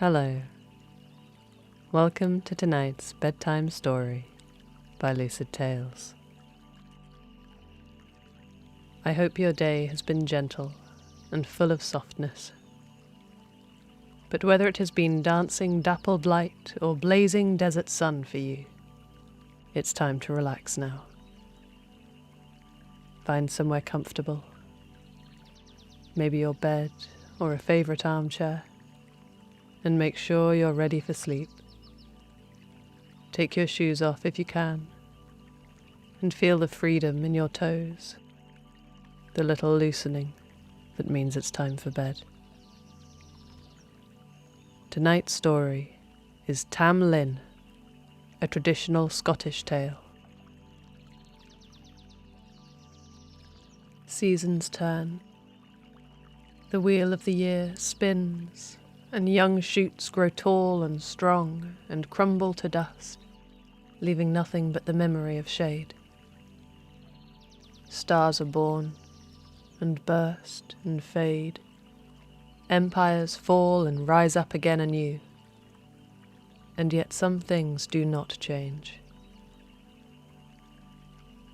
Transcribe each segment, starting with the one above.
Hello. Welcome to tonight's Bedtime Story by Lucid Tales. I hope your day has been gentle and full of softness. But whether it has been dancing dappled light or blazing desert sun for you, it's time to relax now. Find somewhere comfortable, maybe your bed or a favorite armchair, and make sure you're ready for sleep. Take your shoes off if you can, and feel the freedom in your toes, the little loosening that means it's time for bed. Tonight's story is Tam Lin, a traditional Scottish tale. Seasons turn. The wheel of the year spins, and young shoots grow tall and strong and crumble to dust, leaving nothing but the memory of shade. Stars are born, and burst and fade. Empires fall and rise up again anew. And yet some things do not change.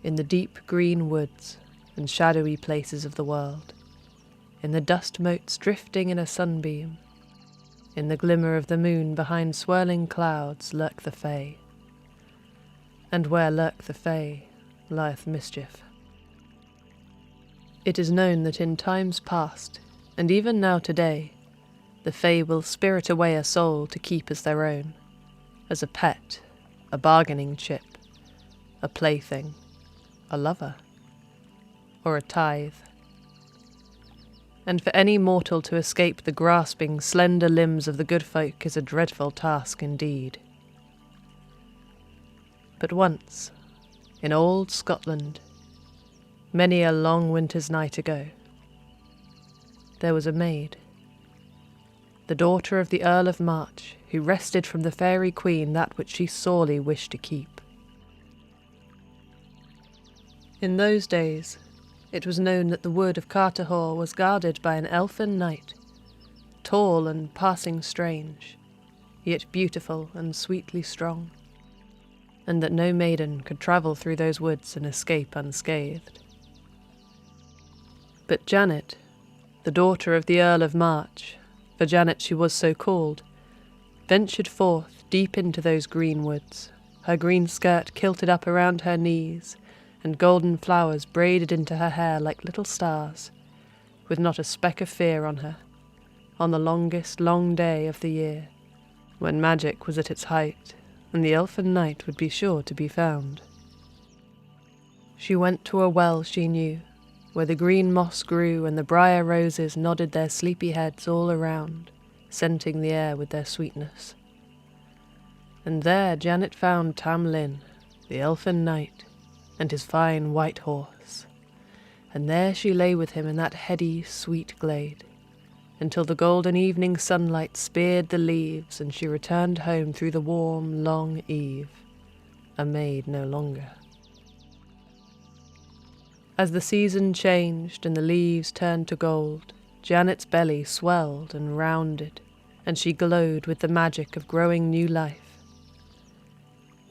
In the deep green woods and shadowy places of the world, in the dust motes drifting in a sunbeam, in the glimmer of the moon behind swirling clouds lurk the Fae. And where lurk the Fae lieth mischief. It is known that in times past, and even now today, the Fae will spirit away a soul to keep as their own, as a pet, a bargaining chip, a plaything, a lover, or a tithe. And for any mortal to escape the grasping, slender limbs of the good folk is a dreadful task indeed. But once, in old Scotland, many a long winter's night ago, there was a maid, the daughter of the Earl of March, who wrested from the Faerie Queen that which she sorely wished to keep. In those days, it was known that the wood of Carterhaugh was guarded by an elfin knight, tall and passing strange, yet beautiful and sweetly strong, and that no maiden could travel through those woods and escape unscathed. But Janet, the daughter of the Earl of March, for Janet she was so called, ventured forth deep into those green woods, her green skirt kilted up around her knees, and golden flowers braided into her hair like little stars, with not a speck of fear on her, on the longest long day of the year, when magic was at its height, and the elfin knight would be sure to be found. She went to a well she knew, where the green moss grew and the briar roses nodded their sleepy heads all around, scenting the air with their sweetness. And there Janet found Tam Lin, the elfin knight, and his fine white horse, and there she lay with him in that heady, sweet glade, until the golden evening sunlight speared the leaves and she returned home through the warm, long eve, a maid no longer. As the season changed and the leaves turned to gold, Janet's belly swelled and rounded, and she glowed with the magic of growing new life.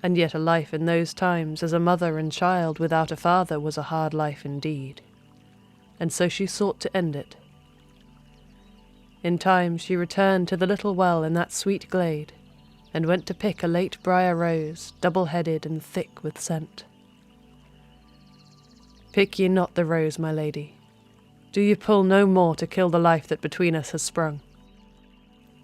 And yet a life in those times as a mother and child without a father was a hard life indeed, and so she sought to end it. In time she returned to the little well in that sweet glade, and went to pick a late briar rose, double-headed and thick with scent. "Pick ye not the rose, my lady. Do ye pull no more to kill the life that between us has sprung."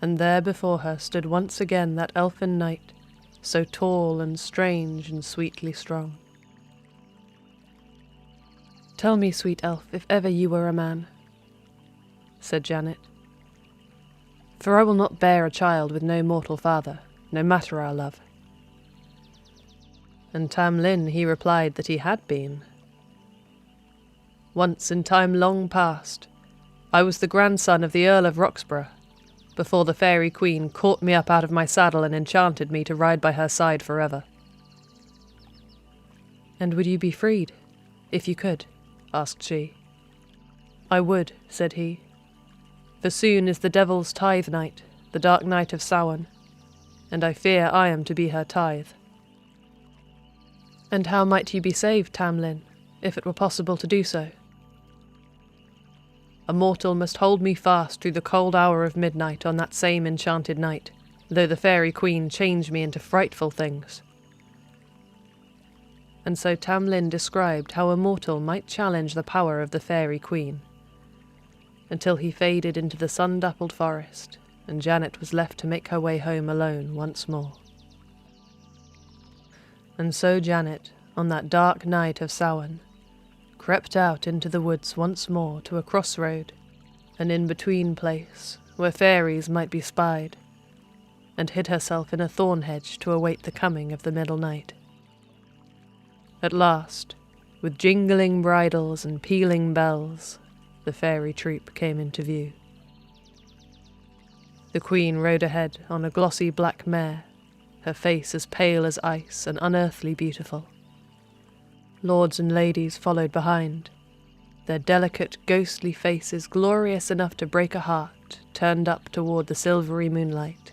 And there before her stood once again that elfin knight, so tall and strange and sweetly strong. "Tell me, sweet elf, if ever you were a man," said Janet, "for I will not bear a child with no mortal father, no matter our love." And Tam Lin he replied that he had been. "Once in time long past, I was the grandson of the Earl of Roxburgh, before the Faerie Queen caught me up out of my saddle and enchanted me to ride by her side forever." "And would you be freed, if you could?" asked she. "I would," said he, "for soon is the devil's tithe night, the dark night of Samhain, and I fear I am to be her tithe. And how might you be saved, Tam Lin, if it were possible to do so? A mortal must hold me fast through the cold hour of midnight on that same enchanted night, though the Faerie Queen change me into frightful things. And so Tam Lin described how a mortal might challenge the power of the Faerie Queen, until he faded into the sun-dappled forest, and Janet was left to make her way home alone once more. And so Janet, on that dark night of Samhain, crept out into the woods once more to a crossroad, an in-between place where fairies might be spied, and hid herself in a thorn hedge to await the coming of the middle night. At last, with jingling bridles and pealing bells, the fairy troop came into view. The queen rode ahead on a glossy black mare, her face as pale as ice and unearthly beautiful. Lords and ladies followed behind, their delicate, ghostly faces glorious enough to break a heart, turned up toward the silvery moonlight,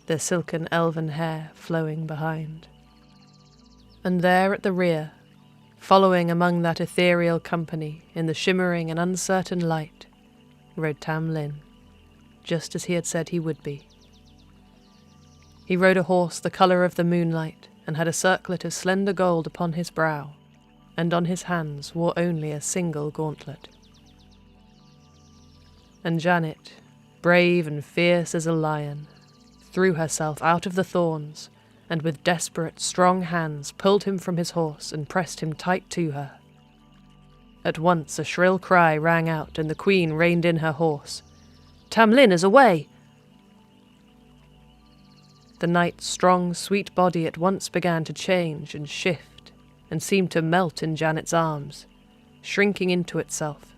their silken elven hair flowing behind. And there at the rear, following among that ethereal company in the shimmering and uncertain light, rode Tam Lin, just as he had said he would be. He rode a horse the colour of the moonlight, and had a circlet of slender gold upon his brow, and on his hands wore only a single gauntlet. And Janet, brave and fierce as a lion, threw herself out of the thorns, and with desperate, strong hands pulled him from his horse and pressed him tight to her. At once a shrill cry rang out, and the queen reined in her horse. "Tam Lin is away!" The knight's strong, sweet body at once began to change and shift, and seemed to melt in Janet's arms, shrinking into itself,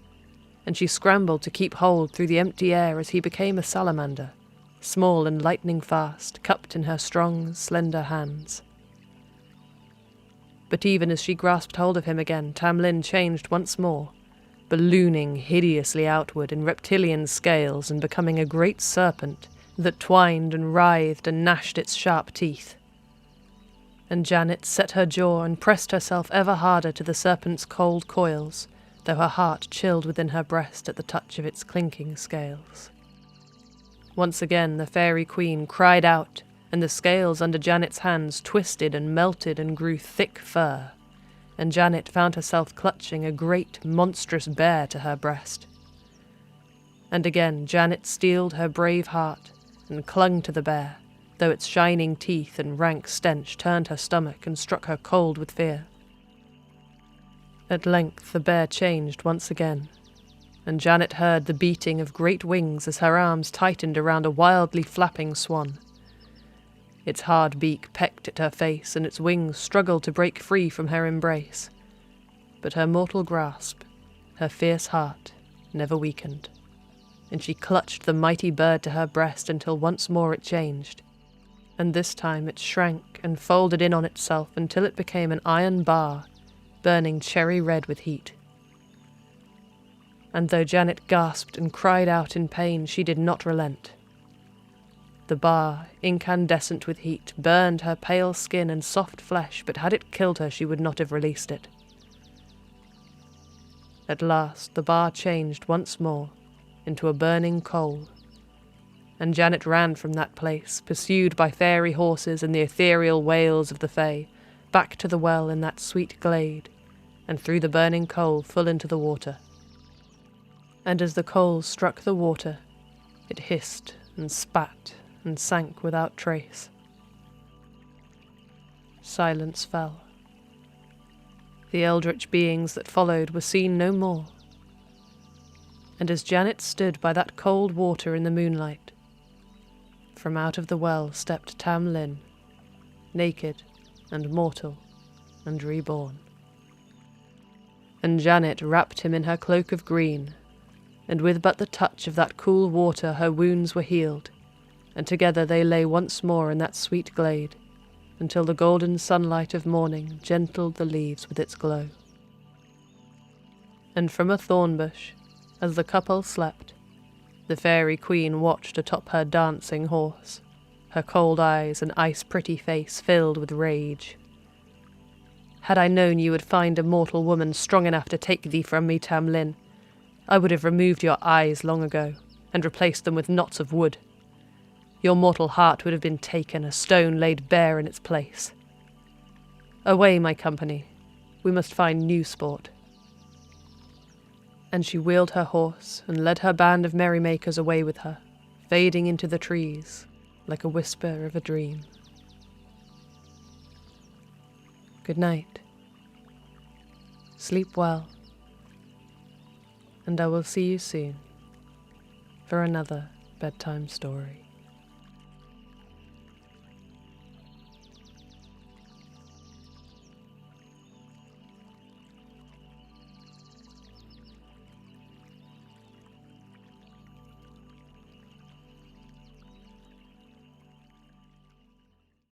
and she scrambled to keep hold through the empty air as he became a salamander, small and lightning fast, cupped in her strong, slender hands. But even as she grasped hold of him again, Tam Lin changed once more, ballooning hideously outward in reptilian scales and becoming a great serpent that twined and writhed and gnashed its sharp teeth. And Janet set her jaw and pressed herself ever harder to the serpent's cold coils, though her heart chilled within her breast at the touch of its clinking scales. Once again the Faerie Queen cried out, and the scales under Janet's hands twisted and melted and grew thick fur, and Janet found herself clutching a great, monstrous bear to her breast. And again Janet steeled her brave heart and clung to the bear, though its shining teeth and rank stench turned her stomach and struck her cold with fear. At length the bear changed once again, and Janet heard the beating of great wings as her arms tightened around a wildly flapping swan. Its hard beak pecked at her face, and its wings struggled to break free from her embrace. But her mortal grasp, her fierce heart, never weakened, and she clutched the mighty bird to her breast until once more it changed, and this time it shrank and folded in on itself until it became an iron bar, burning cherry red with heat. And though Janet gasped and cried out in pain, she did not relent. The bar, incandescent with heat, burned her pale skin and soft flesh, but had it killed her she would not have released it. At last the bar changed once more into a burning coal, and Janet ran from that place, pursued by fairy horses and the ethereal wails of the Fae, back to the well in that sweet glade, and threw the burning coal full into the water. And as the coal struck the water, it hissed and spat and sank without trace. Silence fell. The eldritch beings that followed were seen no more, and as Janet stood by that cold water in the moonlight, from out of the well stepped Tam Lin, naked and mortal and reborn. And Janet wrapped him in her cloak of green, and with but the touch of that cool water her wounds were healed, and together they lay once more in that sweet glade, until the golden sunlight of morning gentled the leaves with its glow. And from a thorn bush, as the couple slept, The Faerie Queen watched atop her dancing horse, her cold eyes and ice-pretty face filled with rage. "Had I known you would find a mortal woman strong enough to take thee from me, Tam Lin, I would have removed your eyes long ago, and replaced them with knots of wood. Your mortal heart would have been taken, a stone laid bare in its place. Away, my company, we must find new sport." And she wheeled her horse and led her band of merrymakers away with her, fading into the trees like a whisper of a dream. Good night. Sleep well, and I will see you soon for another bedtime story.